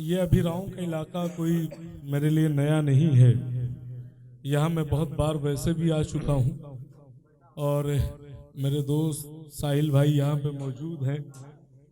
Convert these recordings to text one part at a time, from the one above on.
ये अभिराव का इलाका कोई मेरे लिए नया नहीं है। यहाँ मैं बहुत बार वैसे भी आ चुका हूँ और मेरे दोस्त साहिल भाई यहाँ पे मौजूद हैं।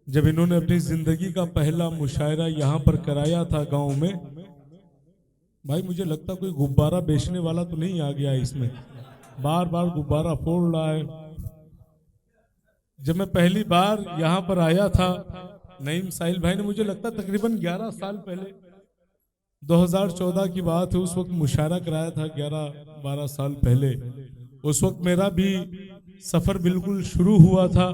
जब इन्होंने अपनी जिंदगी का पहला मुशायरा यहाँ पर कराया था गांव में, भाई मुझे लगता कोई गुब्बारा बेचने वाला तो नहीं आ गया इसमें, बार बार गुब्बारा फोड़ रहा है। जब मैं पहली बार यहाँ पर आया था, नईम साहिल भाई ने, मुझे लगता तकरीबन 11 साल पहले, 2014 की बात है, उस वक्त मुशायरा कराया था 11-12 साल पहले। उस वक्त मेरा भी सफर बिल्कुल शुरू हुआ था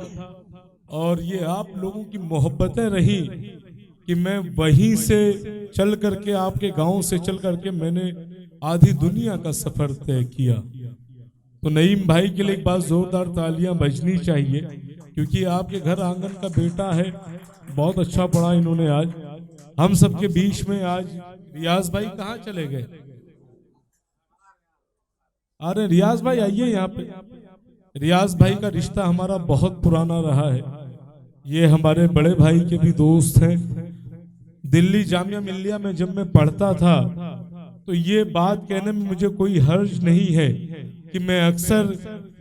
और ये आप लोगों की मोहब्बतें रही कि मैं वहीं से चल करके, आपके गांव से चल करके मैंने आधी दुनिया का सफर तय किया। तो नईम भाई के लिए एक बार जोरदार तालियां बजनी चाहिए, क्योंकि आपके घर आंगन का बेटा है। बहुत अच्छा पढ़ा इन्होंने आज हम सबके बीच में। आज रियाज भाई कहाँ चले गए? अरे रियाज भाई आइए यहाँ पे। रियाज भाई का रिश्ता हमारा बहुत पुराना रहा है। ये हमारे बड़े भाई के भी दोस्त हैं। दिल्ली जामिया मिल्लिया में जब मैं पढ़ता था तो ये बात कहने में मुझे कोई हर्ज नहीं है कि मैं अक्सर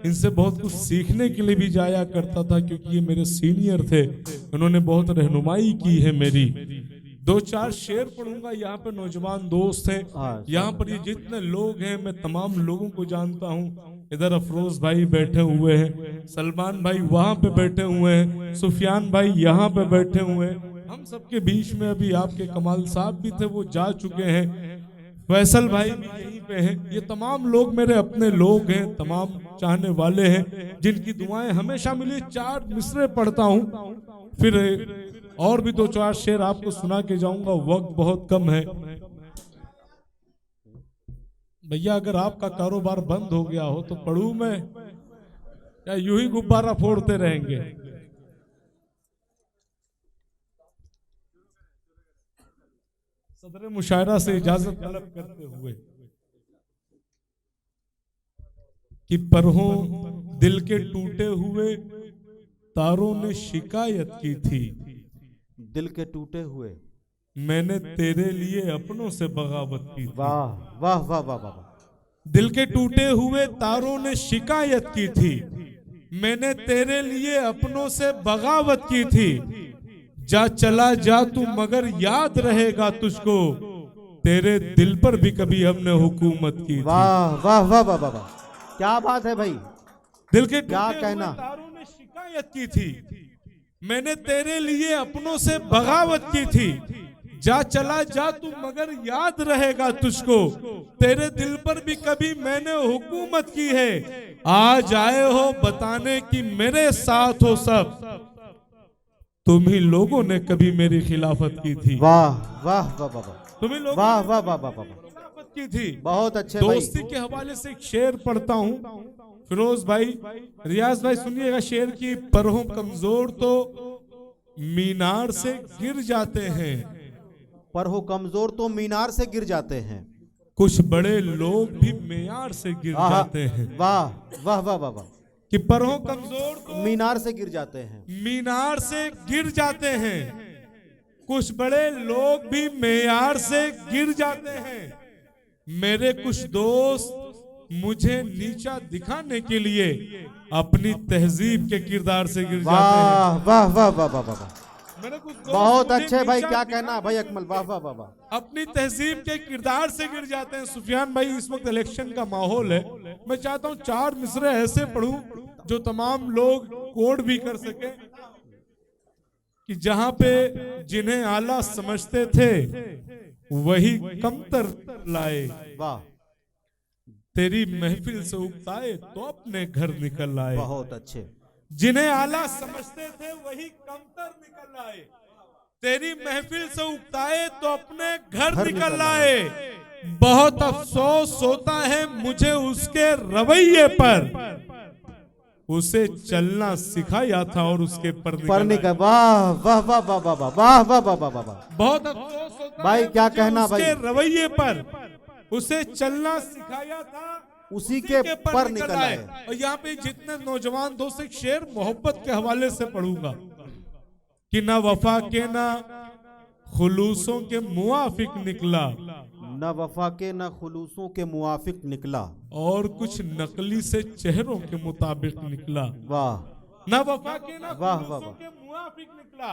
इनसे बहुत कुछ सीखने के लिए भी जाया करता था, क्योंकि ये मेरे सीनियर थे। उन्होंने बहुत रहनुमाई की है मेरी। 2-4 शेर पढ़ूंगा। यहाँ पे नौजवान दोस्त हैं, यहाँ पर ये जितने लोग हैं मैं तमाम लोगों को जानता हूँ। इधर अफरोज भाई बैठे हुए हैं, सलमान भाई वहां पे बैठे हुए हैं, सुफियान भाई यहाँ पे बैठे हुए हैं। हम सबके बीच में अभी आपके कमाल साहब भी थे, वो जा चुके हैं। फैसल भाई भी यहीं पे हैं। ये तमाम लोग मेरे अपने लोग हैं, तमाम चाहने वाले हैं, जिनकी दुआएं हमेशा मिली। 4 मिसरे पढ़ता हूँ, फिर और भी 2-4 शेर आपको सुना के जाऊंगा, वक्त बहुत कम है। भैया अगर आपका कारोबार बंद हो गया हो तो पढ़ूं मैं, या यूं ही गुब्बारा फोड़ते रहेंगे? सदर मुशायरा से इजाजत तलब करते हुए कि परहों दिल के टूटे हुए तारों ने शिकायत की थी, दिल के टूटे हुए मैंने तेरे लिए अपनों से बगावत की थी। वाह वाह वाह वाह वाह। दिल के टूटे हुए तारों ने शिकायत की थी, मैंने तेरे लिए अपनों से बगावत की थी। जा चला जा तू मगर याद रहेगा तुझको, तेरे दिल पर भी कभी हमने हुकूमत की थी। वाह वाह वाह वाह वाह, क्या बात है भाई। दिल के क्या टूटे कहना। हुए तारों ने शिकायत की थी, मैंने तेरे लिए अपनों से बगावत की थी। जा चला जा तू मगर याद रहेगा तुझको, तेरे दिल पर भी कभी मैंने हुकूमत की है। आज आए हो बताने की मेरे साथ हो सब, तुम ही लोगों ने कभी मेरी खिलाफत की थी। वाह वाह वाह वाह वाह, तुम ही लोगों वाह ने वाह वाह वाह वाह, खिलाफत की थी। बहुत अच्छे भाई। दोस्ती के हवाले से एक शेर पढ़ता हूँ। फिरोज भाई, रियाज भाई सुनिएगा शेर की। परहों कमजोर तो मीनार से गिर जाते हैं, पर हो कमजोर तो मीनार से गिर जाते हैं, कुछ बड़े लोग भी मेयार से गिर आहा, जाते हैं। वाह वाह वाह वाह वाह, कि परहों कमजोर तो मीनार से गिर जाते हैं, मीनार से गिर जाते हैं, कुछ बड़े लोग भी मेयार से गिर जाते हैं। मेरे कुछ दोस्त मुझे नीचा दिखाने के लिए अपनी तहजीब के किरदार से गिर जाते हैं। वाह वाह वाह वाह वाह वाह, मेरे कुछ दोस्त बहुत मुझे अच्छे भाई। नीचा क्या दिखाने कहना भाई अकमल, वाह वाह वाह वाह। अपनी तहजीब के किरदार से गिर जाते हैं। सुफियान भाई, इस वक्त इलेक्शन का माहौल है, मैं चाहता हूँ 4 मिसरे ऐसे पढ़ूं जो तमाम लोग कोड भी कर सके, कि जहां पे जिन्हें आला समझते थे वही कमतर लाए, वाह, तेरी महफिल से उगताए तो अपने घर निकल आए। बहुत अच्छे। जिन्हें आला समझते थे वही कमतर निकल आए, तेरी महफिल से उगताए तो अपने घर निकल आए। बहुत अफसोस होता है मुझे उसके रवैये पर, उसे चलना सिखाया था और उसके पर निकल। वाह वाह वाह वाह वाह वाह वाह वाह वाह वाह वाह। बहुत अफसोस होता भाई है क्या मुझे कहना भाई। उसके रवैये पर, उसे चलना सिखाया था उसी के पर निकल आए। और यहाँ पे जितने नौजवान दोस्त, एक शेर मोहब्बत के हवाले से पढ़ूंगा कि ना वफा के ना खुलूसों के मुआफिक निकला, न वफा के न खुलूसों के मुआफिक निकला, और कुछ नकली से चेहरों के मुताबिक निकला। वाह न वफा के न वाह, खुलूसों वाह। के मुआफिक निकला,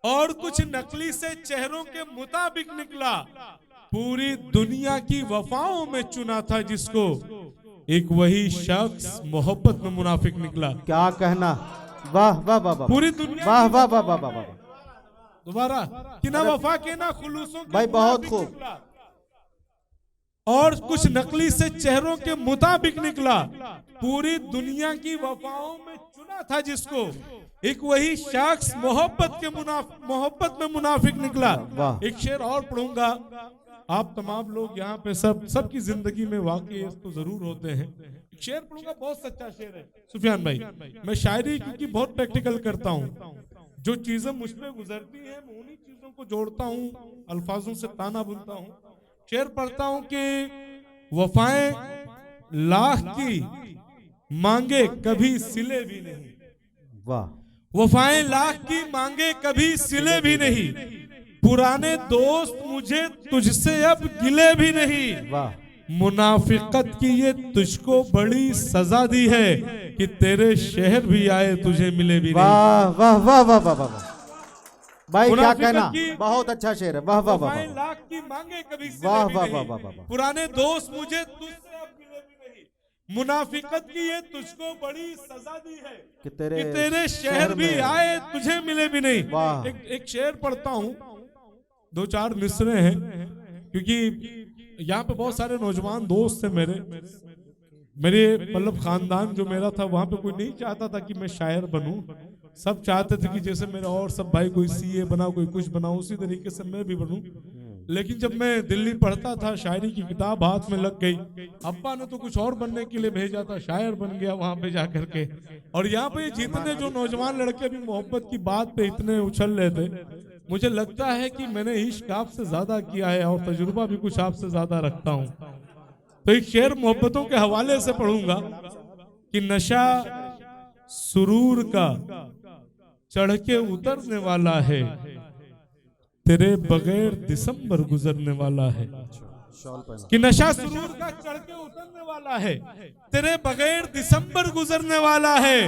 और कुछ नकली से चेहरों के मुताबिक निकला। पूरी दुनिया की वफाओं में चुना था जिसको, एक वही शख्स मोहब्बत में मुनाफिक निकला। क्या कहना, वाह वाह वाह वाह, पूरी दुनिया वाह की वाह वाह वाह वाह वाह। दोबारा कि ना वफा के ना खुलूसों के भाई बहुत मुताबिक खूब। निकला, और कुछ नकली से चेहरों के मुताबिक निकला। पूरी दुनिया की वफाओं में चुना था जिसको, एक वही शख्स मोहब्बत में मुनाफिक निकला। वाह। एक शेर और पढ़ूंगा। आप तमाम लोग यहाँ पे सबकी जिंदगी में वाकई तो जरूर होते हैं। एक शेर पढ़ूंगा, बहुत सच्चा शेर है सुफियान भाई। मैं शायरी की बहुत प्रैक्टिकल करता हूँ, जो चीजें मुझ पे गुजरती हैं मैं उन्हीं चीजों को जोड़ता हूँ, अल्फाजों से ताना बुनता हूँ। शेर पढ़ता हूँ कि वफाएं लाख की मांगे कभी सिले भी नहीं, वाह, वफाएं लाख की मांगे कभी सिले भी नहीं, पुराने दोस्त मुझे तुझसे अब गिले भी नहीं, वाह, मुनाफिकत की ये तुझको बड़ी सजा दी है कि तेरे शहर भी आए तुझे मिले भी नहीं। वाह वाह वाह वाह वाह वाह। भाई क्या मुनाफिकत कहना, की बहुत अच्छा शेर है, वाह वाह वाह वफाएं वाह। लाख की मांगे कभी सिले वाह भी वाह नहीं, वाह वाह वाह वाह। पुराने दोस्त मुझे तुझसे अब मिले भी नहीं, मुनाफिकत की ये तुझको बड़ी सजा दी है कि कि तेरे तेरे शहर भी में- आए तुझे मिले भी नहीं। वाह। एक शेर पढ़ता हूँ, दो चार मिसरे हैं, क्योंकि यहाँ पे बहुत सारे नौजवान दोस्त थे मेरे मतलब खानदान जो मेरा था वहां पे कोई नहीं चाहता था कि मैं शायर बनूं। सब चाहते थे कि जैसे मेरा और सब भाई कोई सीए बना, कोई कुछ बना, उसी तरीके से मैं भी बनूं। लेकिन जब मैं दिल्ली पढ़ता था, शायरी की किताब हाथ में लग गई। अब्बा ने तो कुछ और बनने के लिए भेजा था, शायर बन गया वहां पे जाकर के। और यहाँ पे जितने जो नौजवान लड़के भी मोहब्बत की बात पे इतने उछल रहे थे, मुझे लगता है कि मैंने इश्क आपसे ज्यादा किया है और तजुर्बा भी कुछ आपसे ज्यादा रखता हूँ। तो एक शेर मोहब्बतों के हवाले से पढ़ूंगा कि नशा सुरूर का चढ़ के उतरने वाला है, तेरे बगैर दिसंबर गुजरने वाला है। कि नशा सुरूर का चढ़ के उतरने वाला है, तेरे बगैर दिसंबर गुजरने वाला है।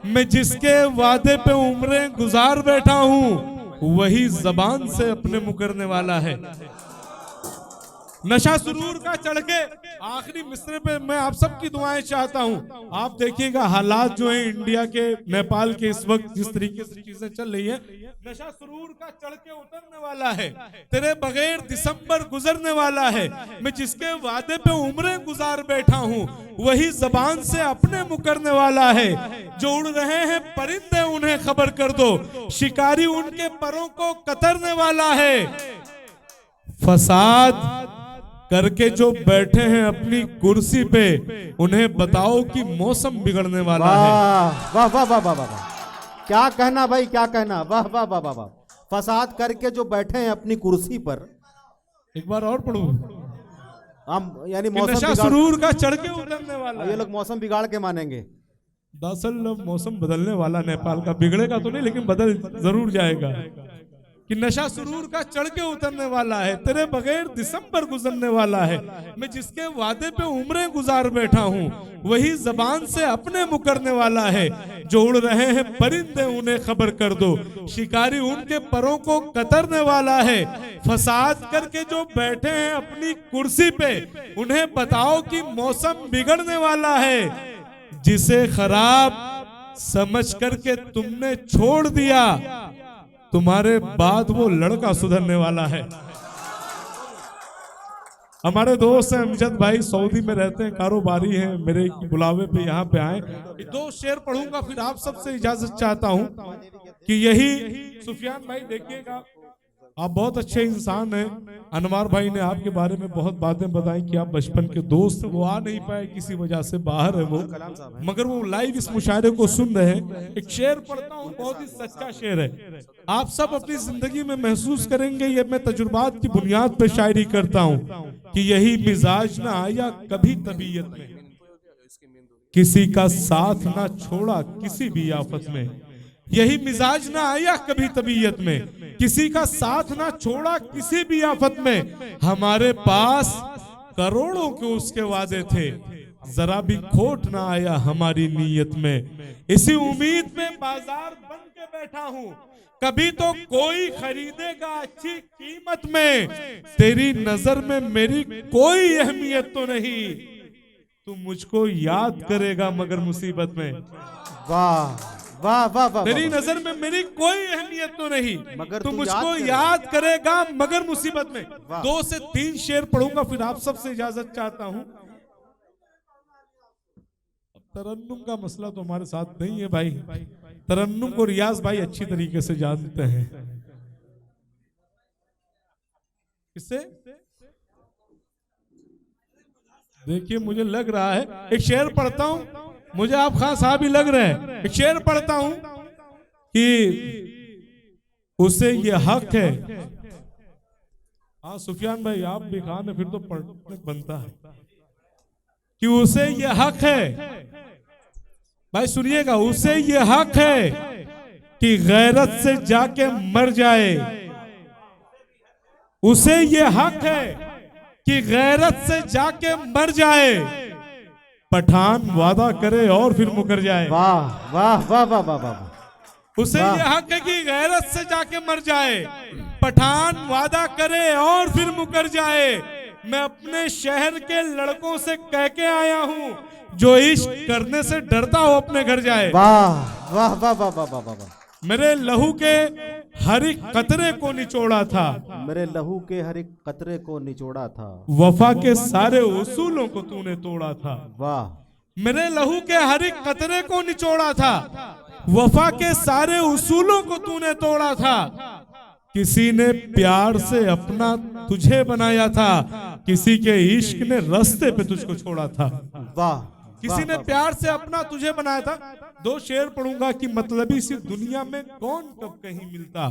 मैं जिसके वादे पे उम्रें गुजार बैठा हूँ, वही जबान से अपने मुकरने वाला है। नशा सुरूर का चढ़ के, आखिरी मिसरे पे मैं आप सबकी दुआएं चाहता हूं। आप देखिएगा हालात जो है इंडिया के, नेपाल के इस वक्त जिस तरीके से चीजें चल रही है, नशा सुरूर का चढ़ के उतरने वाला है, तेरे बगैर दिसंबर गुजरने वाला है। मैं जिसके वादे पे उम्रें गुजार बैठा हूं, वही जबान से अपने मुकरने वाला है। जो उड़ रहे हैं परिंदे उन्हें खबर कर दो, शिकारी उनके परों को कतरने वाला है। फसाद करके जो बैठे हैं अपनी कुर्सी पे, उन्हें बताओ कि मौसम बिगड़ने वाला है। वाह वाह वाह वाह वाह वाह। क्या कहना भाई, क्या कहना, वाह वाह वाह वाह वाह। फसाद करके जो बैठे हैं अपनी कुर्सी पर, एक बार और पढ़ू। हम यानी कि मौसम नशा बिगाड़, सुरूर का चढ़ के उतरने वाला ये है। लोग मौसम बिगाड़ के मानेंगे। दरअसल मौसम बदलने वाला नेपाल का, बिगड़ेगा तो नहीं लेकिन बदल जरूर जाएगा। कि नशा सुरूर का चढ़ के उतरने वाला है, तेरे बगैर दिसंबर गुजरने वाला है। मैं जिसके वादे पे उम्रें गुजार बैठा हूँ, वही जबान से अपने मुकरने वाला है। जो उड़ रहे हैं परिंदे उन्हें खबर कर दो, शिकारी उनके परों को कतरने वाला है। फसाद करके जो बैठे हैं अपनी कुर्सी पे, उन्हें बताओ कि मौसम बिगड़ने वाला है। जिसे खराब समझ करके तुमने छोड़ दिया, तुम्हारे बाद वो लड़का सुधरने वाला है। हमारे दोस्त हैं अमजद भाई, सऊदी में रहते हैं, कारोबारी हैं, मेरे बुलावे पे यहाँ पे आए। दो शेर पढ़ूंगा, फिर आप सबसे इजाजत चाहता हूँ कि यही सुफियान भाई देखिएगा, आप बहुत अच्छे इंसान हैं। अनवार भाई ने आपके बारे में बहुत बातें बताई कि आप बचपन के दोस्त, वो आ नहीं पाए किसी वजह से, बाहर है वो, मगर वो लाइव इस मुशायरे को सुन रहे हैं। एक शेर पढ़ता हूँ, बहुत ही सच्चा शेर है, आप सब अपनी जिंदगी में महसूस करेंगे। ये मैं तजुर्बात की बुनियाद पर शायरी करता हूँ कि यही मिजाज ना आया कभी तबीयत में, किसी का साथ ना छोड़ा किसी भी आफत में। यही मिजाज ना आया कभी तबीयत में, किसी का साथ ना छोड़ा किसी भी आफत में। हमारे पास करोड़ों के उसके वादे थे, जरा भी खोट ना आया हमारी नीयत में। इसी उम्मीद पे बाजार बन के बैठा हूँ, कभी तो कोई खरीदेगा अच्छी कीमत में। तेरी नजर में मेरी कोई अहमियत तो नहीं, तू मुझको याद करेगा मगर मुसीबत में। वाह वाह वाह वाह। तेरी नजर में मेरी कोई अहमियत तो नहीं, मगर तू तू मुझको याद याद करेगा मगर मुसीबत में। वाह। 2 से 3 शेर पढ़ूंगा, फिर आप सबसे इजाजत चाहता हूं। तरन्नुम का मसला तो हमारे साथ नहीं है भाई, तरन्नुम को रियाज भाई अच्छी तरीके से जानते हैं। किससे? देखिए मुझे लग रहा है, एक शेर पढ़ता हूं, मुझे आप खान साहब ही लग रहे हैं। एक शेर पढ़ता हूं कि उसे ये हक है। हाँ सुफियान भाई आप भी खान है, फिर तो पढ़ने बनता है कि उसे ये हक है। भाई सुनिएगा, उसे ये हक है कि गैरत से जाके मर जाए। उसे ये हक है कि गैरत से जाके मर जाए। पठान वादा करे और फिर मुकर जाए। वाह वाह वाह वाह वाह वाह। उसे ये हक है कि गैरत से जाके मर जाए। पठान वादा करे और फिर मुकर जाए। मैं अपने शहर के लड़कों से कह के आया हूँ, जो इश्क करने से डरता हो अपने घर जाए। वाह वाह वाह वाह वाह वाह वाह। मेरे लहू के हर एक कतरे को निचोड़ा था, मेरे लहू के हर एक कतरे को निचोड़ा था। वफा के सारे उसूलों को तूने तोड़ा था। वाह। मेरे लहू के हर एक कतरे को निचोड़ा था, वफा के सारे उसूलों को तूने तोड़ा था। किसी ने प्यार से अपना तुझे बनाया था, किसी के इश्क ने रास्ते पे तुझको छोड़ा था। वाह। किसी ने प्यार से अपना तुझे बनाया था। 2 शेर पढ़ूंगा कि मतलबी सी दुनिया में कौन कब कहीं मिलता,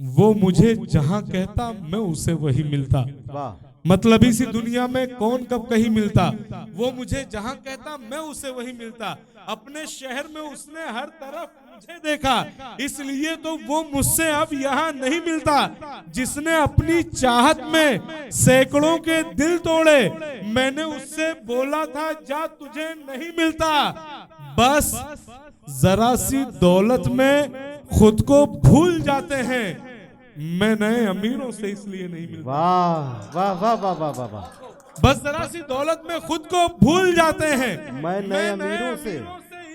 वो मुझे जहां कहता मैं उसे वही मिलता। वाह। मतलबी सी दुनिया में कौन कब कहीं मिलता, वो मुझे जहां कहता मैं उसे वही मिलता। अपने शहर में उसने हर तरफ मुझे देखा, इसलिए तो वो मुझसे अब यहाँ नहीं मिलता। जिसने अपनी चाहत में सैकड़ों के दिल तोड़े, मैंने उससे बोला था जा तुझे नहीं मिलता। बस जरा सी दौलत में खुद को भूल जाते हैं, मैं नए अमीरों से इसलिए नहीं मिलता। वाह वाह वाह वाह वाह वाह वाह। बस जरा सी दौलत में खुद को भूल जाते हैं, मैं नए अमीरों से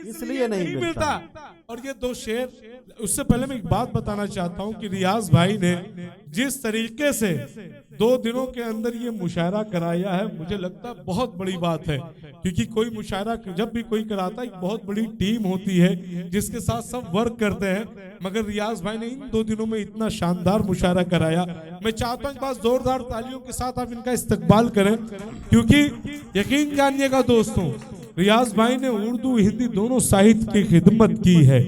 इसलिए नहीं मिलता। और ये 2 शेर, उससे पहले मैं एक बात बताना चाहता हूं कि रियाज भाई ने जिस तरीके से 2 दिनों के अंदर ये मुशायरा कराया है, मुझे लगता है बहुत बड़ी बात है। क्योंकि कोई मुशायरा जब भी कोई कराता है, एक बहुत बड़ी टीम होती है जिसके साथ सब वर्क करते हैं, मगर रियाज भाई ने इन 2 दिनों में इतना शानदार मुशायरा कराया। मैं चाहता हूँ बस जोरदार तालियों के साथ आप इनका इस्तकबाल करें, क्योंकि यकीन जानिएगा दोस्तों, रियाज भाई ने उर्दू हिंदी दोनों साहित्य की खिदमत की है।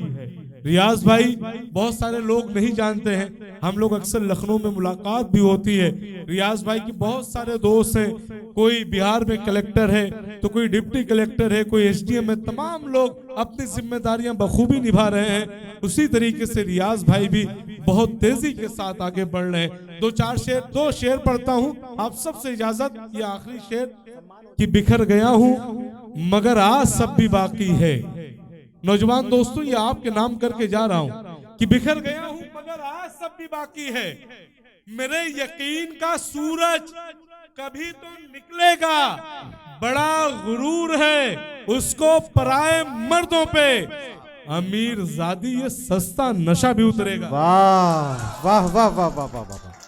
रियाज भाई बहुत सारे लोग नहीं जानते हैं, हम लोग अक्सर लखनऊ में मुलाकात भी होती है। रियाज भाई की बहुत सारे दोस्त हैं, कोई बिहार में कलेक्टर है तो कोई डिप्टी कलेक्टर है, कोई एसडीएम है। तमाम लोग अपनी जिम्मेदारियां बखूबी निभा रहे हैं। उसी तरीके से रियाज भाई भी बहुत तेजी के साथ आगे बढ़ रहे हैं। 2 शेर पढ़ता हूं, आप सबसे इजाजत। ये आखिरी शेर कि बिखर गया हूं मगर आज सब भी बाकी है। नौजवान दोस्तों, ये आपके नाम करके जा रहा हूं कि बिखर गया हूं मगर आज सब भी बाकी है। मेरे यकीन का सूरज कभी तो निकलेगा, बड़ा गुरूर है उसको पराए मर्दों पे। अमीर जादी ये सस्ता नशा भी उतरेगा। वाह वाह वाह वाह वाह वाह वाह।